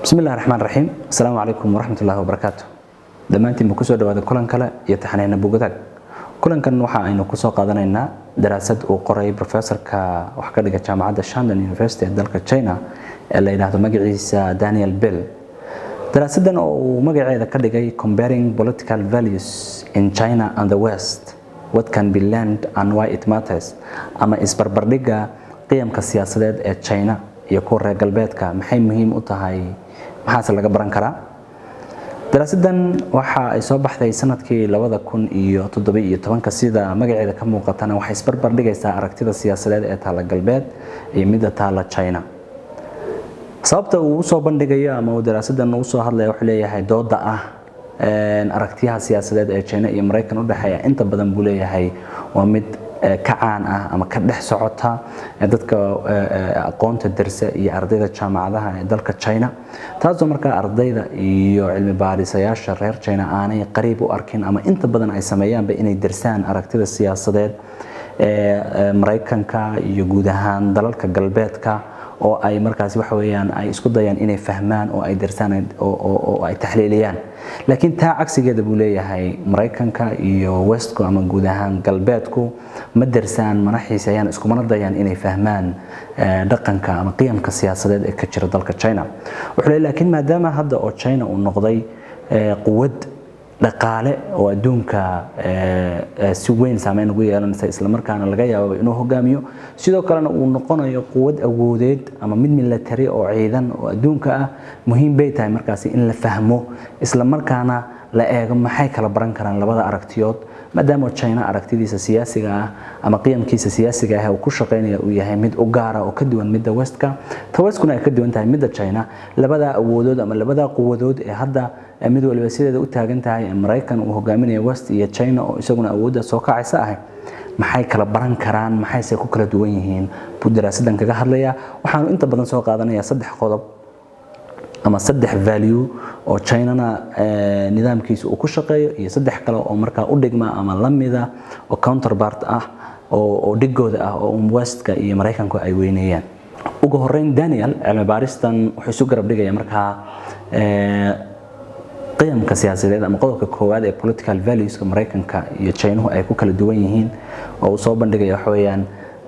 بسم الله الرحمن الرحيم السلام عليكم ورحمة الله وبركاته دمانتي مكسو دواد كلن كلا يتحنين بوغداك كلن كان وحا aynu kusoo qaadanayna daraasad uu qoray professorka wax ka dhiga jaamacadda Shandong University ee dalka China ee la yiraahdo magaciisa Daniel Bell daraasadan oo magaceeda ka dhigay Comparing Political Values in China and the West What can be learned and why it matters ama isbarbardhiga qiyamka siyaasadeed ee China iyo kuwa reer galbeedka maxay muhiim u tahay maxaa laga baran karaa daraasadan waxa ay soo baxday sanadkii 2017 sida magaceeda ka muuqatana waxa isbarbar dhigaysaa aragtida siyaasadeed ee taala galbeed iyo midda taala China sababta uu soo bandhigayo ama daraasadan uu soo hadlay wuxuu leeyahay dooda ah aragtiyaha siyaasadeed ee China iyo Mareykan u dhaxeeya inta badan buu leeyahay waa mid ka caan ah ama ka dhex socota dadka aqoonta darsa iyo ardayda jaamacadaha ee dalka China taasoo markaa ardayda iyo cilmi baarisayaasha reer China aanay qariib u arkin ama inta badan ay sameeyaan inay darsaan aragtida siyaasadeed ee Mareykanka iyo guud ahaan dalalka galbeedka oo ay markaas wax weeyaan ay isku dayaan inay fahmaan oo ay darsaan oo ay taxliiliyaan laakiin taa cagsigeeda buu leeyahay Mareykanka iyo Westku ama guud ahaan galbeedku ma darsaan mana xiiseeyaan isku mana dayaan inay fahmaan dhaqanka ama qiyamka siyaasadeed ee ka jira dalka China wuxuu leeyahay laakiin maadaama hadda oo China uu noqday quwad dhaqaale oo adduunka si weyn saameyn ugu yeelanaysa isla markaana laga yaabo inuu hogaamiyo sidoo kalena uu noqonayo quwad awoodeed ama mid military oo ciidan oo adduunka ah muhiim bay tahay markaas in la fahmo isla markaana la eego maxay kala baran karaan labada aragtiyood maadaama China aragtidiisa siyaasiga ah ama qiyamkiisa siyaasiga ah uu ku shaqeynaya uu yahay mid u gaar ah oo ka duwan midda Westka Westkuna ay ka duwan tahay midda China labada awoodood ama labada quwadood ee hadda mid waliba sideeda u taagan tahay Mareykan uu hogaaminayo West iyo China oo isaguna awoodda soo kacaysa ah maxay kala baran karaan maxay ku kala duwan yihiin buu daraasadan kaga hadlaya waxaanu inta badan soo qaadanaya saddex qodob ama saddex value oo China nidaamkiisa uu ku shaqeeyo iyo saddex kale oo markaa u dhigma ama lamida oo counterpart ah oo dhigooda ah oo Westka iyo Mareykanku ay weynayaan ugu horeyn Daniel cilmi baaristan wuxuu isu garab dhigaya markaa qiyamka siyaasadeed ama qodobka koowaad ee political values ka Mareykanka iyo China ay ku kala duwan yihiin oo soo bandhigaya wax weeyaan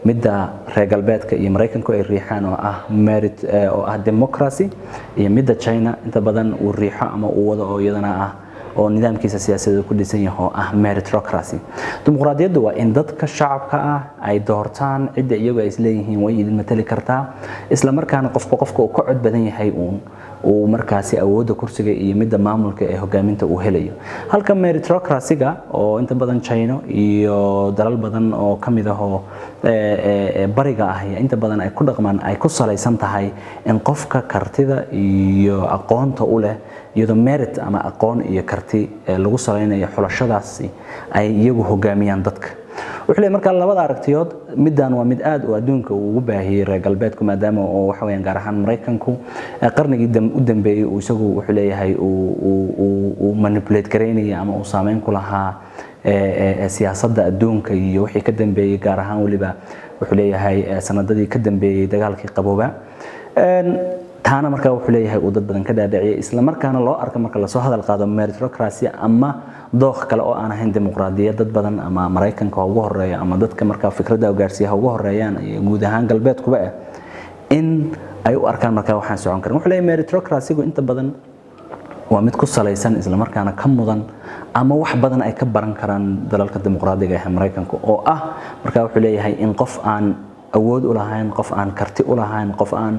midda reer galbeedka iyo Mareykanku ay riixaan oo ah merit oo ah democracy iyo midda China inta badan uu riixo ama uu wado oo iyadana ah oo nidaamkiisa siyaasadeed ku dhisan yahay oo ah meritocracy dimuqraadiyaddu waa in dadka shacabka ah ay doortaan cid iyagu ay isleeyihiin way idin matali kartaa isla markaana qofka uu ka cod badan yahay uu markaasi awoodda kursiga iyo midda maamulka ee hogaaminta uu helayo halka meritocracy-ga oo inta badan China iyo dalal badan oo kamid ah oo bariga ah inta badan ay ku dhaqmaan ay ku salaysan tahay in qofka kartida iyo aqoonta u leh iyadoo merit ama aqoon iyo karti lagu salaynayo xulashadaasi ay iyagu hogaamiyaan dadka wuxuu leeyahay marka labada aragtiyood middan waa mid aad u adduunka ugu baahiyay reer galbeedku maadaama oo wax weeyaan gaar ahaan Mareykanku qarnigii u dambeeyay uu isagu wuxuu leeyahay uu manipulate gareynaya ama uu saameyn ku lahaa siyaasadda adduunka iyo wixii ka dambeeyay gaar ahaan waliba wuxuu leeyahay sanadadii ka dambeeyay dagaalkii qabooba taana marka wuxuu leeyahay uu dad badan ka dhaadhiciyay isla markaana loo arko marka la soo hadal qaado meritocracy ama dooq kale oo aan ahayn dimuqraadiyad dad badan ama Mareykanka ugu horeeya ama dadka marka fikradda gaarsiiya ugu horeeyaan iyo guud ahaan galbeedkuba in ay u arkaan marka waxaan socon karin wuxuu leeyahay meritocracy-gu inta badan waa mid ku salaysan isla markaana ka mudan ama wax badan ay ka baran karaan dalalka dimuqraadiga ee Mareykanka oo ah marka wuxuu leeyahay in qof aan awood u lahayn qof aan karti u lahayn qof aan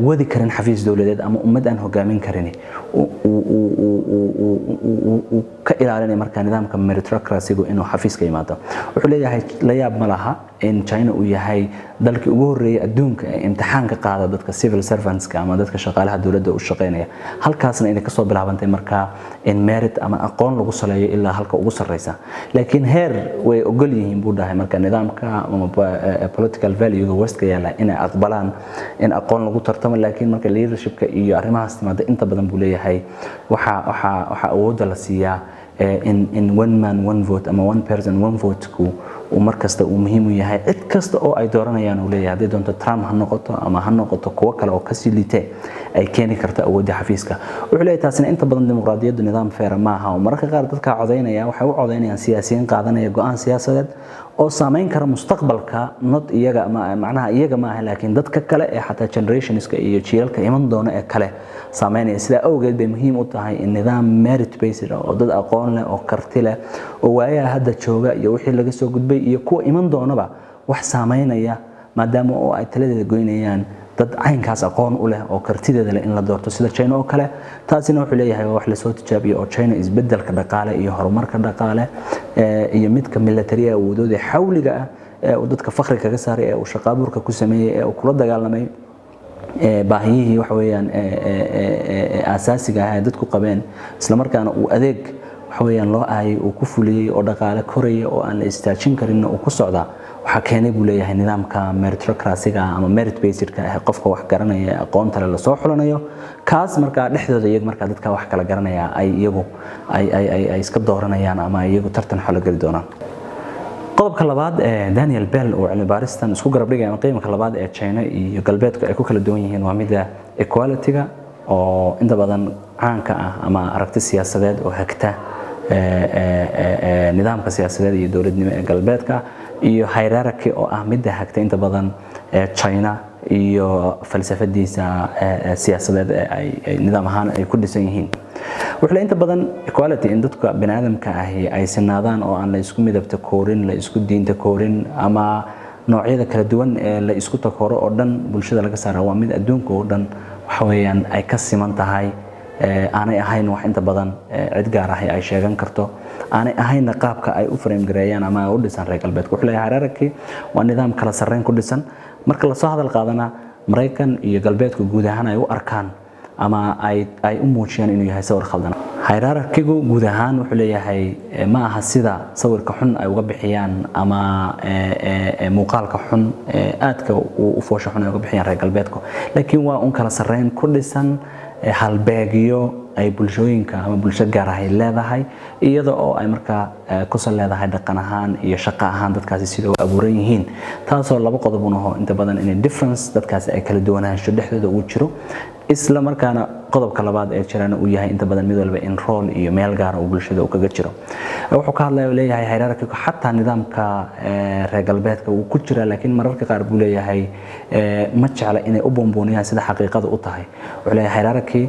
wadi karin xafiis dawladeed ama ummad aan hogaamin karin ka ilaalinay marka nidaamka meritocracy-gu inuu xafiiska yimaado wuxuu leeyahay la yaab ma laha in China uu yahay dalkii ugu horeeyay adduunka ee imtixaanka qaada dadka civil servants ka ama dadka shaqaalaha dawladda u shaqeynaya halkaasna inay ka soo bilaabantay marka in merit ama aqoon lagu saleeyo ilaa halka ugu sareysa laakiin heer way ogol yihiin buu dhahay marka nidaamka ama political value-ga Westka yaala inay aqbalaan in aqoon lagu tartamo laakiin marka leadership-ka iyo arrimahaas timaada inta badan buu leeyahay waxa awoodda la siiyaa in one man one vote ama one person one vote ku uu markasta uu muhiim u yahay cid kasta oo ay dooranayaan uu leeyahay haddii doonto Trump ha noqoto ama ha noqoto kuwa kale oo ka sii liitay ay keeni karto awoodda xafiiska wuxuu leeyahay taasina inta badan dimuqraadiyaddu nidaam feer ma aha oo mararka qaar dadka codeynaya waxay u codeynayaan siyaasiyiin qaadanaya go'aan siyaasadeed oo saameyn kara mustaqbalka not iyaga macnaha iyaga ma aha laakiin dadka kale ee xataa generationska iyo jiilalka iman doona ee kale saameynaya sida awgeed bay muhiim u tahay in nidaam merit based oo dad aqoon leh oo karti leh oo waayaha hadda jooga iyo wixii laga soo gudbay iyo kuwa iman doonaba wax saameynaya maadaama oo ay taladeeda goynayaan dad caynkaas aqoon u leh oo kartideeda leh in la doorto sida China oo kale taasina wuxuu leeyahay wax la soo tijaabiyo oo China isbedelka dhaqaale iyo horumarka dhaqaale iyo midka military awoodooda xawliga ah ee dadka faqri kaga saaray ee uu shaqaaburka ku sameeyay ee uu kula dagaalamay baahiyihii wax weeyaan asaasiga ah ee dadku qabeen isla markaana uu adeeg wax weeyaan loo aayay uu ku fuliyay oo dhaqaale koraya oo aan la istaajin karin oo ku socda waxa keenay buu leeyahay nidaamka meritocracy-ga ama merit based-ka ah qofka wax garanaya aqoonta la soo xulanayo kaas marka dhexdooda iyaga marka dadka wax kala garanaya ay iyagu ay iska dooranayaan ama iyagu tartan xal gali doonaan qodobka labaad ee Daniel Bell oo cilmi baaristan isku garab dhigay qiimaha labaad ee China iyo galbeedka ay ku kala duwan yihiin waa mid equality-ga oo inta badan caanka ah ama aragti siyaasadeed oo hagta nidaamka siyaasadeed iyo dawladnimo ee galbeedka iyo hierarchy oo ah mid hagta inta badan China iyo falsafadiisa siyaasadeed ay nidaam ahaan ay ku dhisan yihiin wuxuu inta badan equality in dadka bani'aadamka ahi ay sinaadaan oo aan la isku midabta koorin la isku diinta koorin ama noocyada kala duwan ee la isku takooro oo dhan bulshada laga saaro waa mid adduunka oo dhan waxa weeyaan ay ka siman tahay aanay ahayn wax inta badan cid gaar ah ay sheegan karto aanay ahayn qaabka ay u frame gareeyaan ama u dhisan reer galbeedka wuxuu leeyahay hierarchy waa nidaam kala sarreyn ku dhisan marka la soo hadal qaadana Mareykan iyo galbeedku guud ahaan ay u arkaan ama ay u muujiyaan inuu yahay sawir khaldan hierarchy-gu guud ahaan wuxuu leeyahay ma aha sida sawirka xun ay uga bixiyaan ama muuqaalka xun aadka u foosha xun ay uga bixiyaan reer galbeedku laakiin waa un kala sarreyn ku dhisan halbeegyo ay bulshooyinka ama bulsho gaar ah ay leedahay iyada oo ay markaa ku soo leedahay dhaqan ahaan iyo shaqo ahaan dadkaasi sida u abuuran yihiin taasoo laba qodob u naho inta badan in difference dadkaasi ay kala duwanaansho dhexdooda uu jiro isla markaana qodobka labaad ee jirana uu yahay inta badan mid walba in role iyo meel gaar ah oo bulshada uu kaga jiro wuxuu ka hadlayaa leeyahay hierarchy-ga xataa nidaamka reer galbeedka uu ku jira laakiin mararka qaar buu leeyahay ma jecla inay u boonbooniyaan sida xaqiiqada u tahay wuxuu leeyahay hierarchy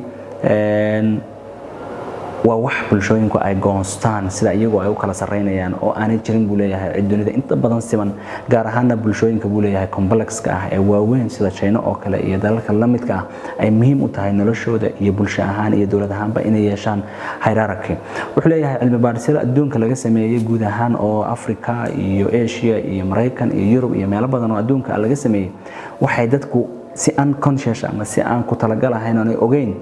waa wax bulshooyinku ay goonstaan sida iyagu ay u kala sareynayaan oo aanay jirin buu leeyahay cid dunida inta badan siman gaar ahaan bulshooyinka buu leeyahay complex-ka ah ee waaweyn sida China oo kale iyo dalalka la midka ah ay muhiim u tahay noloshooda iyo bulsho ahaan iyo dawlad ahaanba inay yeeshaan hierarchy wuxuu leeyahay cilmi baarisada adduunka laga sameeyay guud ahaan oo Afrika iyo Asia iyo Mareykan iyo Europe iyo meelo badan oo adduunka laga sameeyay waxay dadku si unconscious ama si aan ku talagal ahayn oo ogeyn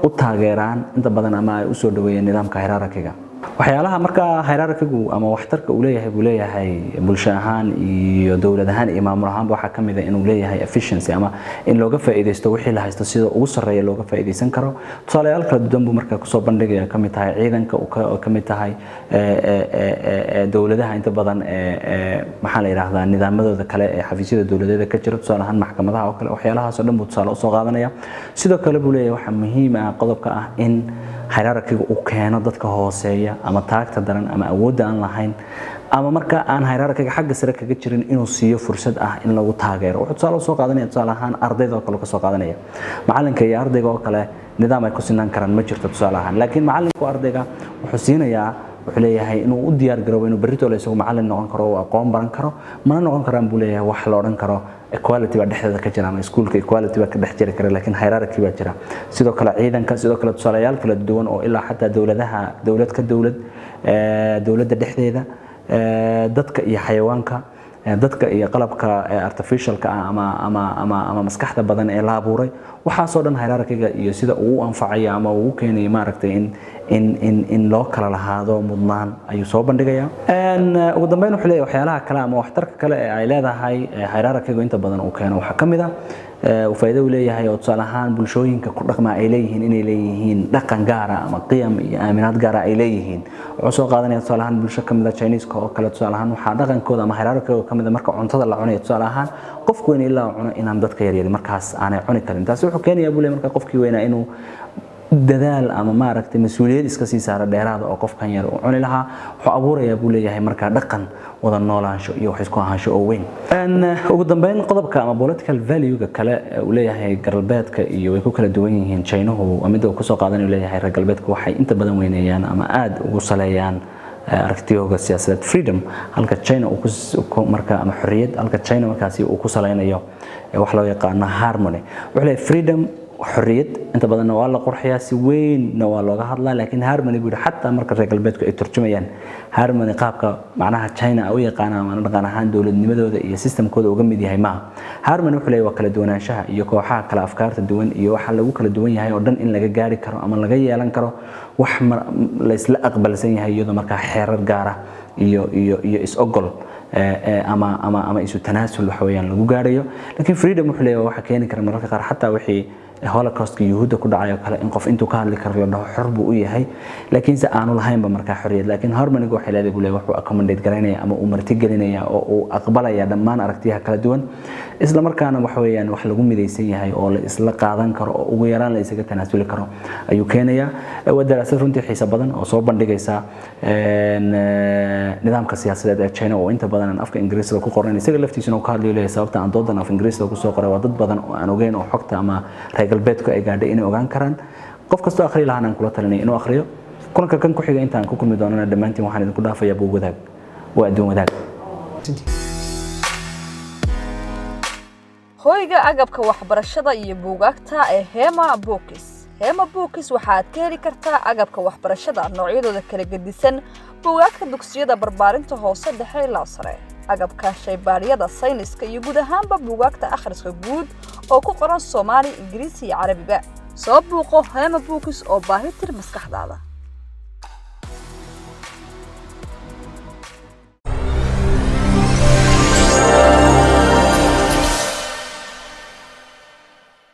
u taageeraan inta badan ama ay u soo dhaweeyeen nidaamka hierarchy-ga waxyaalaha marka hierarchy-gu ama waxtarka uu leeyahay bulsho ahaan iyo dawlad ahaan iyo maamul ahaan waxa kamid ah inuu leeyahay efficiency ama in looga faa'iideysto wixii la haysto sida ugu sareeyo looga faa'iideysan karo tusaalayaal kala duwan buu marka ku soo bandhigaya kamid tahay ciidanka oo kamid tahay dawladaha inta badan maxaa la yiraahdaa nidaamyadooda kale ee xafiisyada dawladeed ka jira tusaale ahaan maxkamadaha oo kale waxyaalahaas oo dhan buu tusaale u soo qaadanaya sidoo kale buu leeyahay waxa muhiim ah qodobka ah in hierarchy-gu uu keeno dadka hooseeya ama taagta daran ama awoodda aan lahayn ama marka aan hierarchy-ga xagga sare kaga jirin inuu siiyo fursad ah in lagu taageero wuxuu tusaale soo qaadanaya tusaale ahaan ardayda oo kale ka soo qaadanaya macalinka iyo ardayga oo kale nidaam ay ku sinaan karaan ma jirto tusaale ahaan laakiin macalinku ardayga wuxuu siinayaa wuxuu leeyahay inuu u diyaar garoobo inuu berrito la isagu macallin noqon karo oo aqoon baran karo mana noqon karaan buu leeyahay wax la oran karo equality baa dhexdeeda ka jira ama iskuulka equality baa ka dhex jiri kara laakiin hierarchy baa jira sidoo kale ciidanka sidoo kale tusaalayaal kala duwan oo ilaa xataa dawladda dhexdeeda dadka iyo xayawaanka dadka iyo qalabka artificialka ama maskaxda badan ee la abuuray waxaasoo dhan hierarchy-ga iyo sida uu anfacayo ama uu keenayo maaragtay in loo kala lahaado mudnaan ayuu soo bandhigaya ugu dambeyn wuxuu leeyahay waxyaalaha kale ama waxtarka kale ee ay leedahay hierarchy-gu inta badan uu keeno waxa kamid ah وفائدة وليه هي وتصالحان بلشوين كقرقما إليهن إن إليهن دقن جارة أما قيم آمنات جارة إليهن عصوا قادنا يتصالحان بلشة كم ذا Chinese كلا تصالحان وحدقن كذا مهرارك وكم ذا مركب عنتظر العونة يتصالحان قف كوين إلا عونة إن عم دتك يريد مركز أنا عونة كلام تاسو حكيني أبو لي مركز قف كوين إنه dadaal ama maaragtay mas'uuliyad iska sii saara dheeraad oo qofkan yar oo cuni lahaa wuxuu abuuraya buu leeyahay marka dhaqan wada noolaansho iyo wax isku ahaansho oo weyn ugu dambeyn qodobka ama political value-ga kale uu leeyahay galbeedka iyo way ku kala duwan yihiin China-hu mid uu ku soo qaadan uu leeyahay reer galbeedka waxay inta badan weyneeyaan ama aad ugu saleeyaan aragtiyooda siyaasadeed freedom halka China uu ku marka ama xorriyad halka China markaasi uu ku saleynayo wax loo yaqaan harmony wuxuu leeyahay freedom حرية أنت بدنا والله قرحية سوين نوال هذا لكن هارموني بيقول حتى مركز رجال بيتك الترجمة هارموني قابك معناها تشاينا أو يقانا ما نقانا هان دولة نمدو ذا سيستم كود وجمد دي هاي معه هارموني وحلي وكل دونا شها يكوحا كلا أفكار تدون يوحل وكل دوين هاي أردن إن لقى جاري كرو أما لقى يالن كرو وحمر ليس لا أقبل سين هاي يدو مركز حرر جارة يو إس أقل أما إسو تناسل وحويان لقو جاريو لكن فريدم وحلي وحكيني كرم مركز حتى وحي هولوكوست يهودا ku dhacay kale in qof intuu ka hadli karo dhaho xor buu u yahay laakiin se aanu lahayn ba marka xorriyad laakiin harmoniga waxa leedahay buu leeyahay wuxuu accommodate garanaya ama uu marti gelinaya oo uu aqbalaya dhammaan aragtiyaha kala duwan isla markaana waxa weeyaan wax lagu midaysan yahay oo la isla qaadan karo oo ugu yaraan la isaga tanaasuli karo ayuu keenaya wadaraasad runtii xiiso badan oo soo bandhigaysa nidaamka siyaasadeed ee China oo inta badan afka Ingiriisiga ku qoran isaga laftiisuna uu ka hadlayo leeyahay sababta aan doodan af Ingiriisiga ku soo qoray waa dad badan oo aan ogeyn oo xogta ama galbeedku ay gaadhay inay ogaan karaan qof kasto akhri lahaan aan kula talinay inuu akhriyo kulanka kan ku xiga intaan ku kulmi doonana dhamaantiin waxaan idinku dhaafayaa buug wadaag waa adduun wadaag hoyga agabka waxbarashada iyo buugaagta ee Hema Books Hema Books waxaad ka heli kartaa agabka waxbarashada noocyadooda kala gedisan buugaagta dugsiyada barbaarinta hoose dhexe ilaa sare agabka shaybaariyada sayniska iyo guud ahaanba buugaagta akhriska guud oo ku qoran Soomaali, Ingiriisi iyo Carabiga soo buuqo Hema Books oo baahi tir maskaxdaada